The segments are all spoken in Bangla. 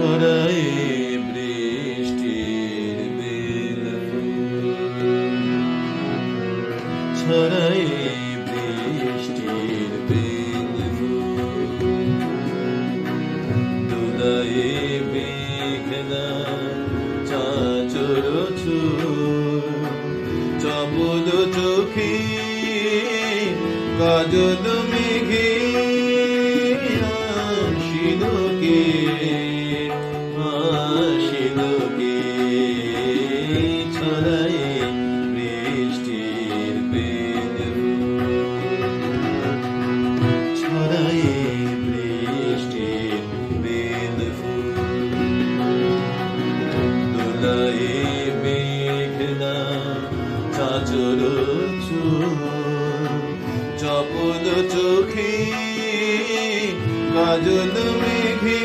ছড়ায়ে বৃষ্টির বেলফুল, ছড়ায়ে বৃষ্টির বেলফুল, দোলায়ে মেঘনা চাঁচর চুল, চপল চোখে কাজল মেঘে হাসিলোকে হাসিলোকে, ছড়ায়ে বৃষ্টির বেলফুল, ছড়ায়ে বৃষ্টির বেলফুল, দোলায়ে মেঘনা চাঁচর চুল, চপল চোখে কাজল মেঘে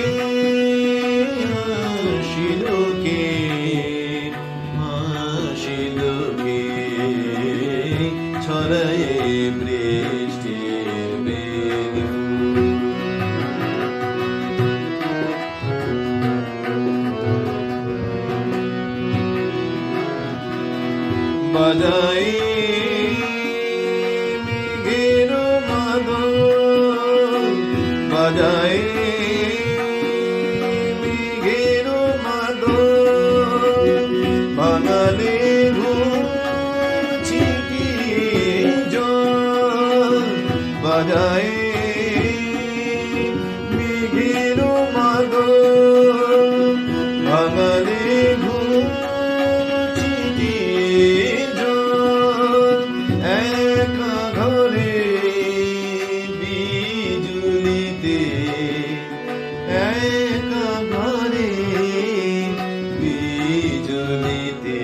হাসিলোকে হাসিলোকে, ছড়ায়ে বৃষ্টির বেলফুল। বাজাই মেঘের মাদল, বাজাই মেঘের মাদল, বাঙালি ঘুম ছিটিয়ে জল, বাজাই মেঘের মাদল, বাঙালি ঘুম ছিটিয়ে জল, একা ঘরে বিজুলিতে, একা ঘরে বিজুলিতে,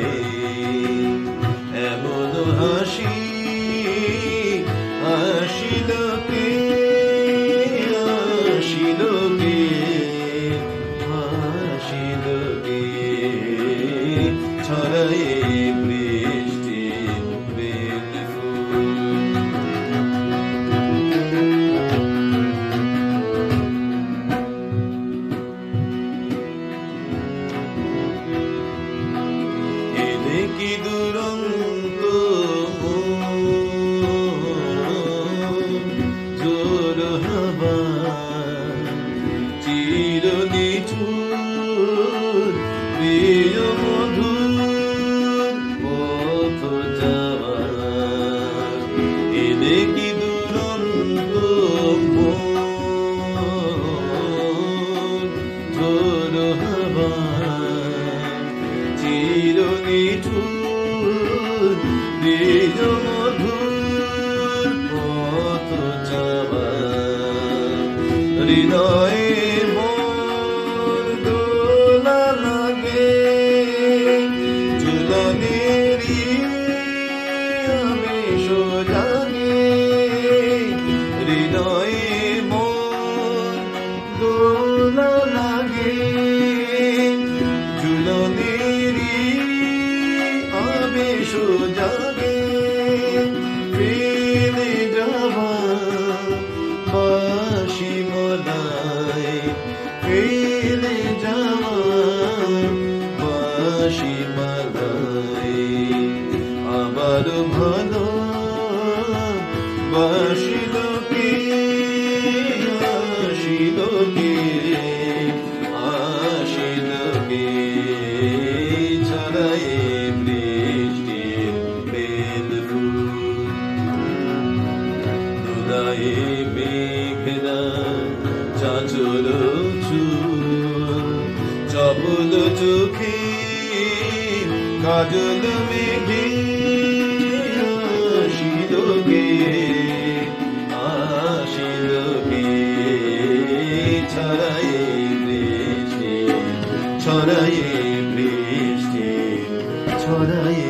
এমন হাসি হাসিলোকে হাসিলোকে হাসিলোকে, ছড়ায়ে বৃষ্টির বেলফুল। এলে কি দুরন্ত জোর হাওয়া, চির নিঠুর প্রিয় মধুর পথ যাওয়া, এলে কি দুরন্ত জোর হাওয়া, চির নিঠুর প্রিয় মধুর পথ যাওয়া, হৃদয়ে মোর দোলা লাগে, ঝুলনেরই আবেশ জাগে, হৃদয়ে মোর দোলা লাগে, ঝুলনেরই আবেশ জাগে, ফেলে যাওয়া বাঁশি মালায়, ফেলে যাওয়া বাঁশি মালায়, আবার ভালো বাসিলোকে হাসিলোকে হাসিলোকে, ছড়ায়ে বৃষ্টির বেলফুল, দোলায়ে মেঘনা চাঁচর চুল, চপল চোখে কাজল মেঘে হাসিলোকে হাসিলোকে, ছড়ায়ে বৃষ্টি ছড়ায়ে বৃষ্টি ছড়ায়ে